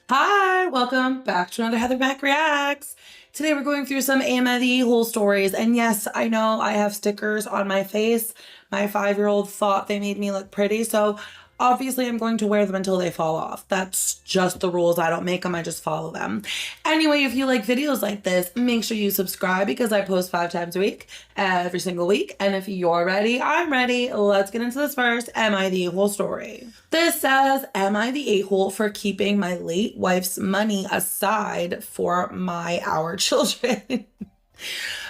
Hi, welcome back to another Heather Mac Reacts. Today we're going through some Am I the A-hole stories. And yes, I know I have stickers on my face. My 5-year-old thought they made me look pretty, so obviously I'm going to wear them until they fall off. That's just the rules. I don't make them, I just follow them. Anyway, if you like videos like this, make sure you subscribe because I post 5 times a week, every single week. And if you're ready, I'm ready. Let's get into this first Am I the A-hole story. This says, am I the a-hole for keeping my late wife's money aside for our children?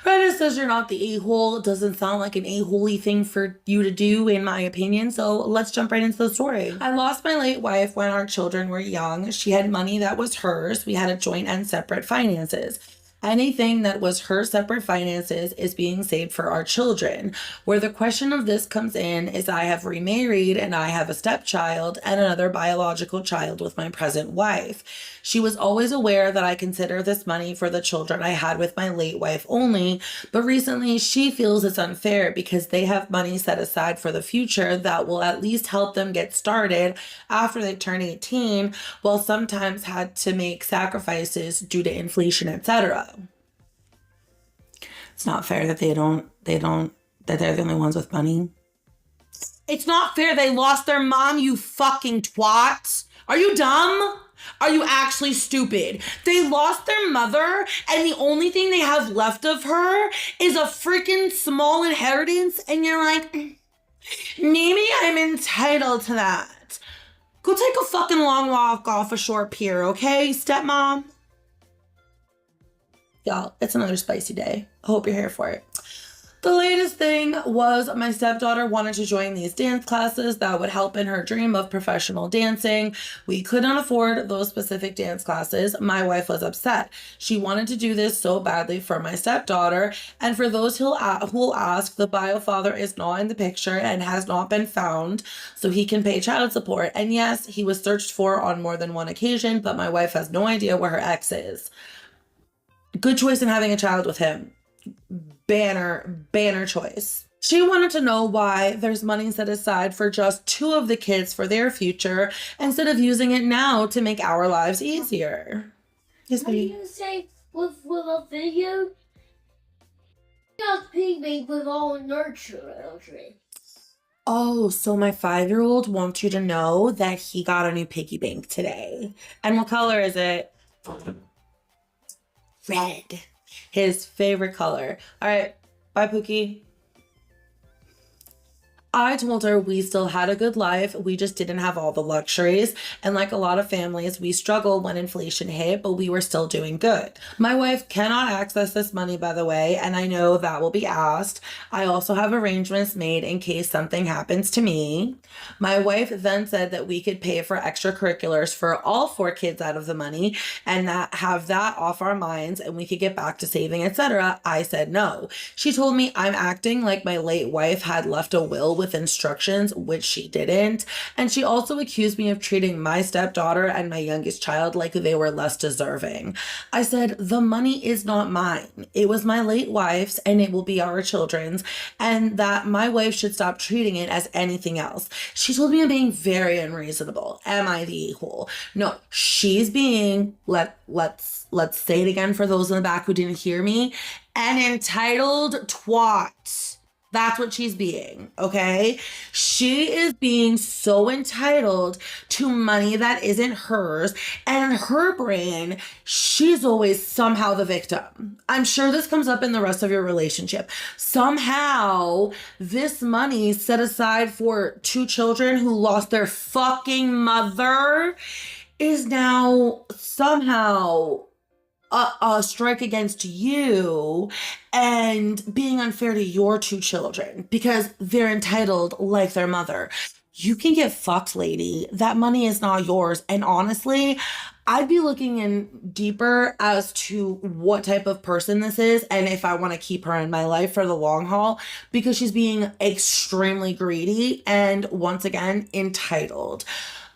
Reddit says you're not the a-hole. It doesn't sound like an a-holey thing for you to do, in my opinion. So let's jump right into the story. I lost my late wife when our children were young. She had money that was hers. We had a joint and separate finances. Anything that was her separate finances is being saved for our children. Where the question of this comes in is I have remarried and I have a stepchild and another biological child with my present wife. She was always aware that I consider this money for the children I had with my late wife only, but recently she feels it's unfair because they have money set aside for the future that will at least help them get started after they turn 18, while sometimes had to make sacrifices due to inflation, etc. It's not fair that that they're the only ones with money. It's not fair they lost their mom, you fucking twat. Are you dumb? Are you actually stupid? They lost their mother and the only thing they have left of her is a freaking small inheritance, and you're like, maybe I'm entitled to that. Go take a fucking long walk off a short pier, okay, stepmom? Y'all, it's another spicy day. I hope you're here for it. The latest thing was my stepdaughter wanted to join these dance classes that would help in her dream of professional dancing. We couldn't afford those specific dance classes. My wife was upset. She wanted to do this so badly for my stepdaughter. And for those who'll ask, the bio father is not in the picture and has not been found, so he can pay child support. And yes, he was searched for on more than one occasion, but my wife has no idea where her ex is. Good choice in having a child with him. Banner choice. She wanted to know why there's money set aside for just 2 of the kids for their future instead of using it now to make our lives easier. Yes, baby. What do you say with a video? Just piggy with all nurture. Oh, so my 5-year-old wants you to know that he got a new piggy bank today. And what color is it? Red. His favorite color. All right. Bye, Pookie. I told her we still had a good life. We just didn't have all the luxuries. And like a lot of families, we struggled when inflation hit, but we were still doing good. My wife cannot access this money, by the way, and I know that will be asked. I also have arrangements made in case something happens to me. My wife then said that we could pay for extracurriculars for all 4 kids out of the money and have that off our minds and we could get back to saving, etc. I said no. She told me I'm acting like my late wife had left a will with instructions, which she didn't. And she also accused me of treating my stepdaughter and my youngest child like they were less deserving. I said, the money is not mine. It was my late wife's and it will be our children's, and that my wife should stop treating it as anything else. She told me I'm being very unreasonable. Am I the a-hole? No, she's being, let's say it again for those in the back who didn't hear me, an entitled twat. That's what she's being, okay? She is being so entitled to money that isn't hers, and in her brain, she's always somehow the victim. I'm sure this comes up in the rest of your relationship. Somehow, this money set aside for 2 children who lost their fucking mother is now somehow a strike against you and being unfair to your 2 children because they're entitled like their mother. You can get fucked, lady. That money is not yours. And honestly, I'd be looking in deeper as to what type of person this is and if I want to keep her in my life for the long haul, because she's being extremely greedy and, once again, entitled.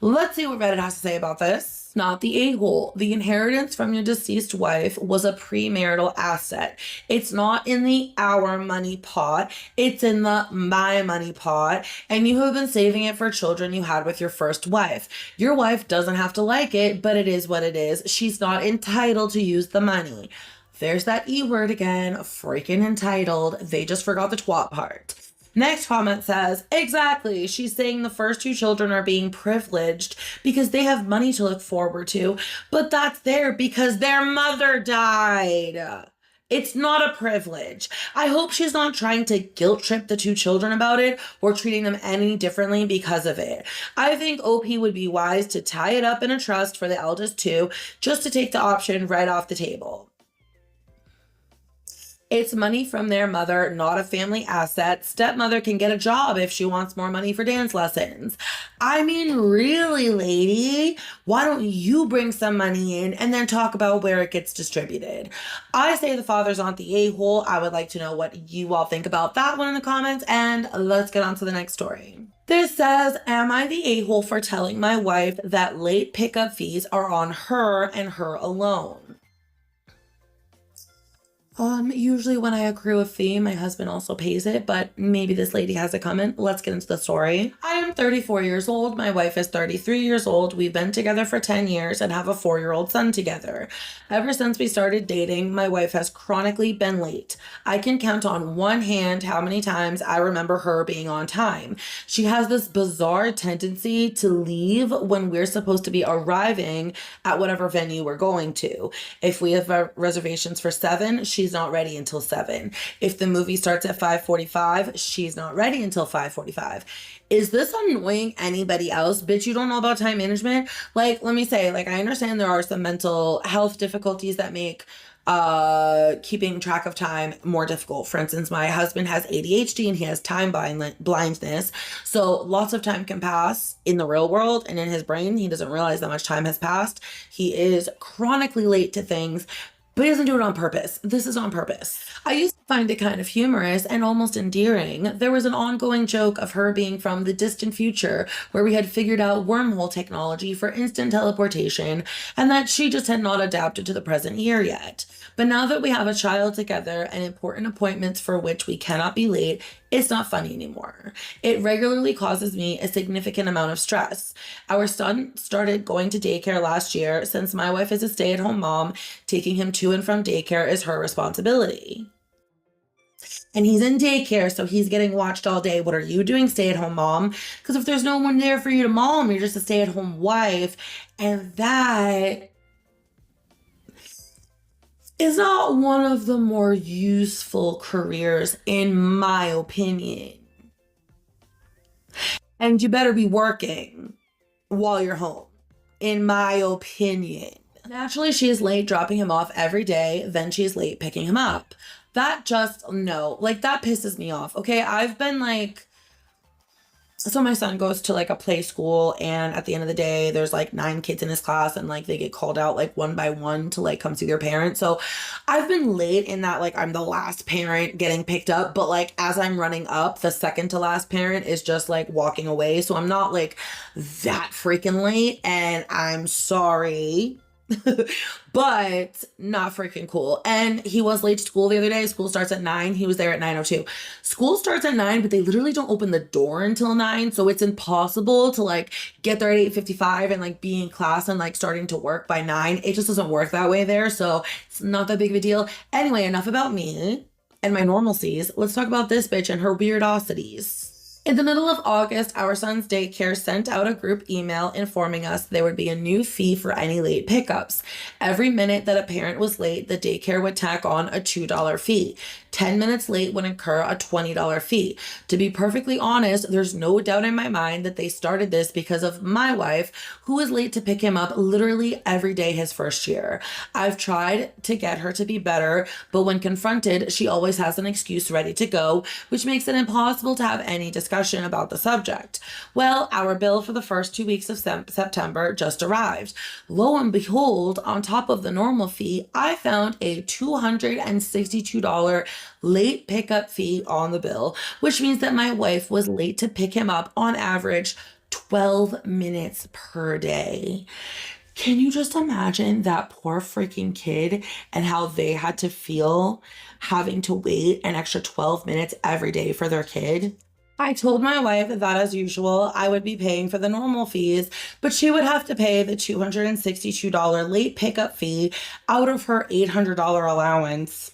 Let's see what Reddit has to say about this. not the a-hole. The inheritance from your deceased wife was a premarital asset. It's not in the our money pot. It's in the my money pot. And you have been saving it for children you had with your first wife. Your wife doesn't have to like it, but it is what it is. She's not entitled to use the money. There's that E word again, freaking entitled. They just forgot the twat part. Next comment says, exactly. She's saying the first two children are being privileged because they have money to look forward to, but that's there because their mother died. It's not a privilege. I hope she's not trying to guilt trip the two children about it or treating them any differently because of it. I think OP would be wise to tie it up in a trust for the eldest two just to take the option right off the table. It's money from their mother, not a family asset. Stepmother can get a job if she wants more money for dance lessons. I mean, really, lady, why don't you bring some money in and then talk about where it gets distributed? I say the father's not the a-hole. I would like to know what you all think about that one in the comments, and let's get on to the next story. This says, am I the a-hole for telling my wife that late pickup fees are on her and her alone? Usually when I accrue a fee, my husband also pays it, but maybe this lady has a comment. Let's get into the story. I am 34 years old. My wife is 33 years old. We've been together for 10 years and have a 4-year-old son together. Ever since we started dating, my wife has chronically been late. I can count on one hand how many times I remember her being on time. She has this bizarre tendency to leave when we're supposed to be arriving at whatever venue we're going to. If we have reservations for 7, she's not ready until 7. If the movie starts at 5:45, she's not ready until 5:45. Is this annoying anybody else? Bitch, you don't know about time management? Like, let me say, like, I understand there are some mental health difficulties that make keeping track of time more difficult. For instance, my husband has ADHD and he has time blindness. So lots of time can pass in the real world, and in his brain, he doesn't realize that much time has passed. He is chronically late to things, but he doesn't do it on purpose. This is on purpose. I used to find it kind of humorous and almost endearing. There was an ongoing joke of her being from the distant future where we had figured out wormhole technology for instant teleportation and that she just had not adapted to the present year yet. But now that we have a child together and important appointments for which we cannot be late, it's not funny anymore. It regularly causes me a significant amount of stress. Our son started going to daycare last year. Since my wife is a stay-at-home mom, taking him to and from daycare is her responsibility. And he's in daycare, so he's getting watched all day. What are you doing, stay-at-home mom? Because if there's no one there for you to mom, you're just a stay-at-home wife. And that is not one of the more useful careers, in my opinion. And you better be working while you're home, in my opinion. Naturally, she is late dropping him off every day. Then she's late picking him up. That just, no, like, that pisses me off. Okay, I've been like, so my son goes to like a play school, and at the end of the day, there's like 9 kids in his class, and like they get called out like one by one to like come see their parents. So I've been late in that, like, I'm the last parent getting picked up, but like as I'm running up, the second to last parent is just like walking away. So I'm not like that freaking late, and I'm sorry. But not freaking cool. And he was late to school the other day. School starts at 9. He was there at 9:02. School starts at 9, but they literally don't open the door until 9. So it's impossible to like get there at 8:55 and like be in class and like starting to work by 9. It just doesn't work that way there. So it's not that big of a deal. Anyway, enough about me and my normalcies. Let's talk about this bitch and her weirdosities. In the middle of August, our son's daycare sent out a group email informing us there would be a new fee for any late pickups. Every minute that a parent was late, the daycare would tack on a $2 fee. 10 minutes late would incur a $20 fee. To be perfectly honest, there's no doubt in my mind that they started this because of my wife, who was late to pick him up literally every day his first year. I've tried to get her to be better, but when confronted, she always has an excuse ready to go, which makes it impossible to have any discussion about the subject. Well, our bill for the first 2 weeks of September just arrived. Lo and behold, on top of the normal fee, I found a $262 late pickup fee on the bill, which means that my wife was late to pick him up on average 12 minutes per day. Can you just imagine that poor freaking kid and how they had to feel having to wait an extra 12 minutes every day for their kid? I told my wife that as usual, I would be paying for the normal fees, but she would have to pay the $262 late pickup fee out of her $800 allowance.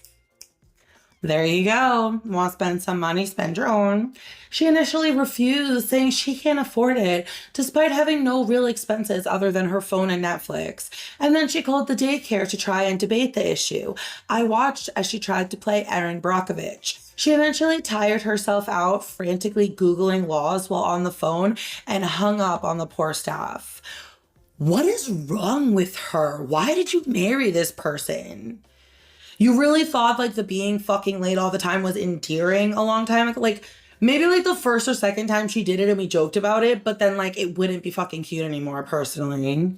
There you go. Want to spend some money? Spend your own. She initially refused, saying she can't afford it, despite having no real expenses other than her phone and Netflix. And then she called the daycare to try and debate the issue. I watched as she tried to play Erin Brockovich. She eventually tired herself out, frantically Googling laws while on the phone, and hung up on the poor staff. What is wrong with her? Why did you marry this person? You really thought like the being fucking late all the time was endearing a long time ago? Like maybe like the first or second time she did it and we joked about it, but then like it wouldn't be fucking cute anymore personally.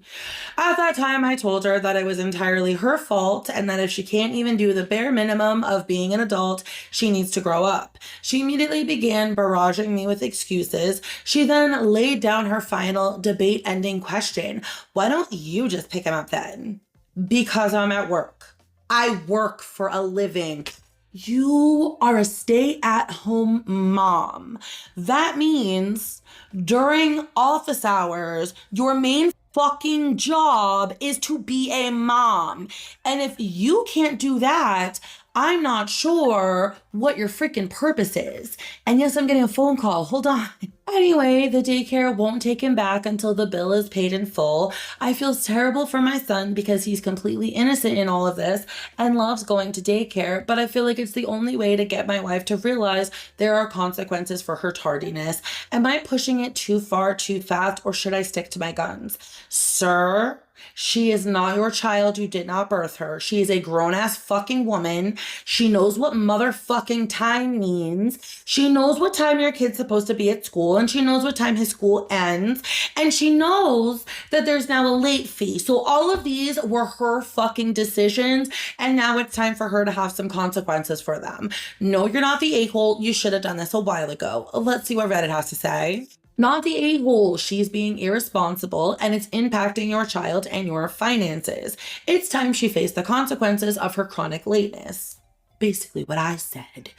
At that time, I told her that it was entirely her fault and that if she can't even do the bare minimum of being an adult, she needs to grow up. She immediately began barraging me with excuses. She then laid down her final debate-ending question. Why don't you just pick him up then? Because I'm at work. I work for a living. You are a stay-at-home mom. That means during office hours, your main fucking job is to be a mom. And if you can't do that, I'm not sure what your freaking purpose is. And yes, I'm getting a phone call. Hold on. Anyway, the daycare won't take him back until the bill is paid in full. I feel terrible for my son because he's completely innocent in all of this and loves going to daycare, but I feel like it's the only way to get my wife to realize there are consequences for her tardiness. Am I pushing it too far, too fast, or should I stick to my guns? Sir, she is not your child. You did not birth her. She is a grown-ass fucking woman. She knows what motherfucking time means. She knows what time your kid's supposed to be at school, and she knows what time his school ends. And she knows that there's now a late fee. So all of these were her fucking decisions, and now it's time for her to have some consequences for them. No, you're not the a-hole. You should have done this a while ago. Let's see what Reddit has to say. Not the a-hole. She's being irresponsible and it's impacting your child and your finances. It's time she faced the consequences of her chronic lateness. Basically what I said.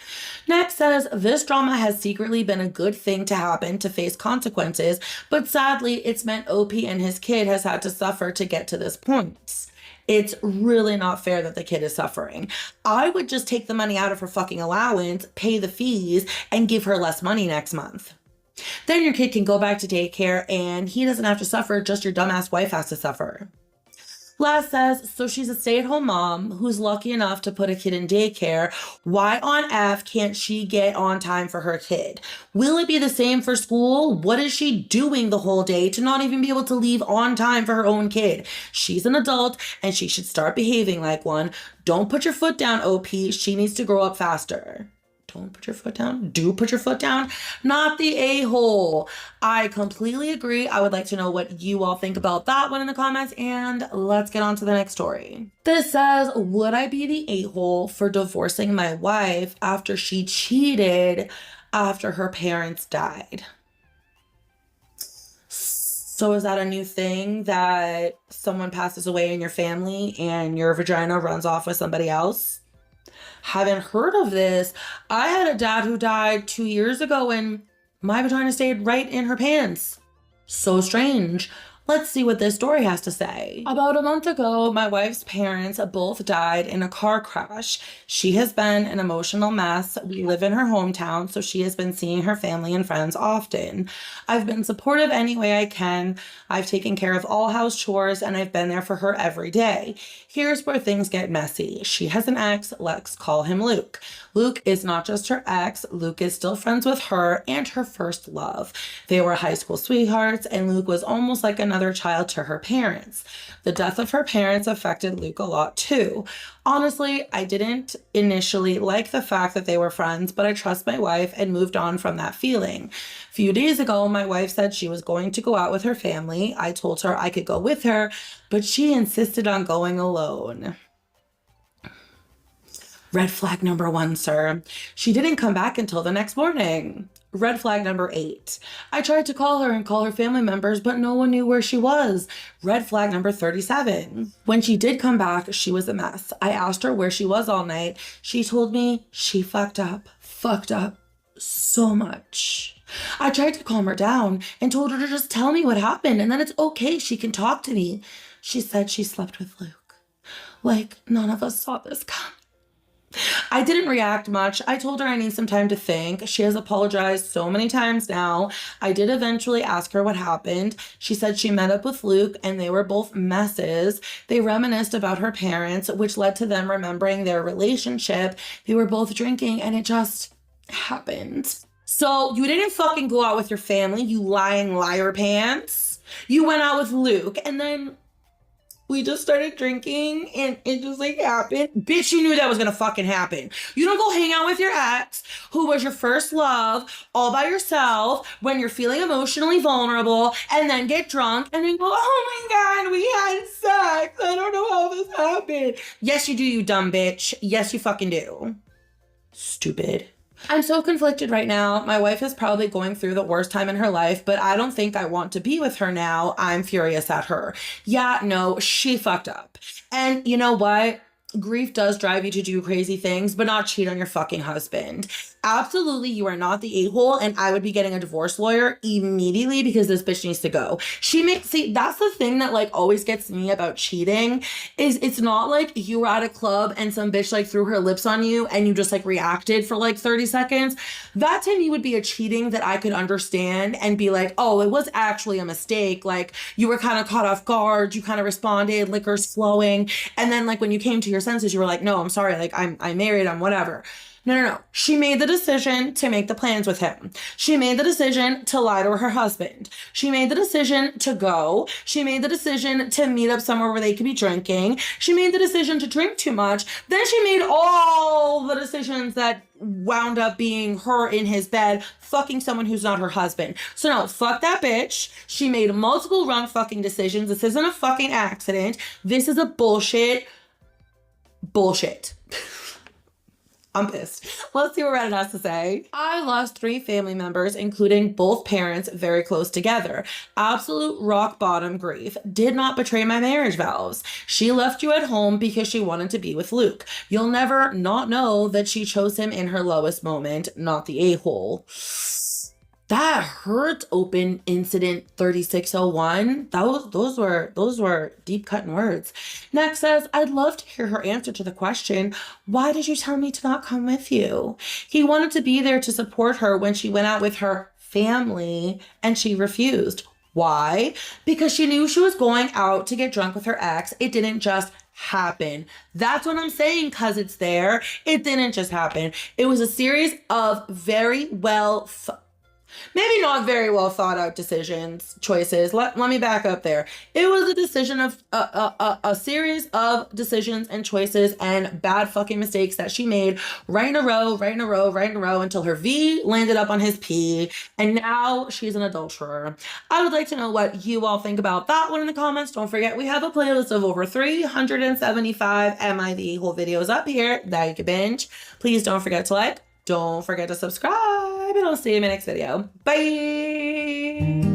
Next says, this drama has secretly been a good thing to happen to face consequences, but sadly it's meant OP and his kid has had to suffer to get to this point. It's really not fair that the kid is suffering. I would just take the money out of her fucking allowance, pay the fees, and give her less money next month. Then your kid can go back to daycare and he doesn't have to suffer, just your dumbass wife has to suffer. Last says, so she's a stay-at-home mom who's lucky enough to put a kid in daycare. Why on F can't she get on time for her kid? Will it be the same for school? What is she doing the whole day to not even be able to leave on time for her own kid? She's an adult and she should start behaving like one. Don't put your foot down, OP. She needs to grow up faster. Don't put your foot down. Do put your foot down. Not the a-hole. I completely agree. I would like to know what you all think about that one in the comments, and let's get on to the next story. This says, would I be the a-hole for divorcing my wife after she cheated after her parents died? So is that a new thing that someone passes away in your family and your vagina runs off with somebody else? Haven't heard of this. I had a dad who died 2 years ago and my vagina stayed right in her pants. So strange. Let's see what this story has to say. About a month ago, my wife's parents both died in a car crash. She has been an emotional mess. We live in her hometown, so she has been seeing her family and friends often. I've been supportive any way I can. I've taken care of all house chores, and I've been there for her every day. Here's where things get messy. She has an ex. Let's call him Luke. Luke is not just her ex. Luke is still friends with her and her first love. They were high school sweethearts, and Luke was almost like another child to her parents. The death of her parents affected Luke a lot too. Honestly, I didn't initially like the fact that they were friends, but I trust my wife and moved on from that feeling. A few days ago, my wife said she was going to go out with her family. I told her I could go with her, but she insisted on going alone. Red flag number one, sir. She didn't come back until the next morning. Red flag number 8. I tried to call her and call her family members, but no one knew where she was. Red flag number 37. When she did come back, she was a mess. I asked her where she was all night. She told me she fucked up so much. I tried to calm her down and told her to just tell me what happened and then it's okay, she can talk to me. She said she slept with Luke. Like, none of us saw this coming. I didn't react much. I told her I need some time to think. She has apologized so many times now. I did eventually ask her what happened. She said she met up with Luke and they were both messes. They reminisced about her parents, which led to them remembering their relationship. They were both drinking and it just happened. So you didn't fucking go out with your family, you lying liar pants. You went out with Luke and then we just started drinking and it just like happened. Bitch, you knew that was gonna fucking happen. You don't go hang out with your ex, who was your first love, all by yourself when you're feeling emotionally vulnerable and then get drunk and then go, oh my God, we had sex. I don't know how this happened. Yes, you do, you dumb bitch. Yes, you fucking do. Stupid. I'm so conflicted right now. My wife is probably going through the worst time in her life, but I don't think I want to be with her now. I'm furious at her. Yeah, no, she fucked up. And you know what? Grief does drive you to do crazy things, but not cheat on your fucking husband. Absolutely, you are not the a-hole, and I would be getting a divorce lawyer immediately because this bitch needs to go. See, that's the thing that like always gets me about cheating is it's not like you were at a club and some bitch like threw her lips on you and you just like reacted for like 30 seconds. That to me would be a cheating that I could understand and be like, oh, it was actually a mistake. Like you were kind of caught off guard, you kind of responded, liquor's flowing, and then like when you came to your senses, you were like, no, I'm sorry, like I'm married, I'm whatever. No. She made the decision to make the plans with him. She made the decision to lie to her husband. She made the decision to go. She made the decision to meet up somewhere where they could be drinking. She made the decision to drink too much. Then she made all the decisions that wound up being her in his bed, fucking someone who's not her husband. So no, fuck that bitch. She made multiple wrong fucking decisions. This isn't a fucking accident. This is a bullshit. I'm pissed. Let's see what Reddit has to say. I lost 3 family members, including both parents, very close together. Absolute rock bottom grief. Did not betray my marriage vows. She left you at home because she wanted to be with Luke. You'll never not know that she chose him in her lowest moment, not the a-hole. That hurt. Open incident 3601. Those were deep cutting words. Next says, I'd love to hear her answer to the question, why did you tell me to not come with you? He wanted to be there to support her when she went out with her family and she refused. Why? Because she knew she was going out to get drunk with her ex. It didn't just happen. That's what I'm saying, cause it's there. It didn't just happen. It was a series of very well maybe not very well thought out choices. Let me back up there. It was a decision of a series of decisions and choices and bad fucking mistakes that she made right in a row until her V landed up on his P, and now she's an adulterer. I would like to know what you all think about that one in the comments. Don't forget, we have a playlist of over 375 Am I the A-hole videos up here that you can binge. Please don't forget to like. Don't forget to subscribe, and I'll see you in my next video. Bye!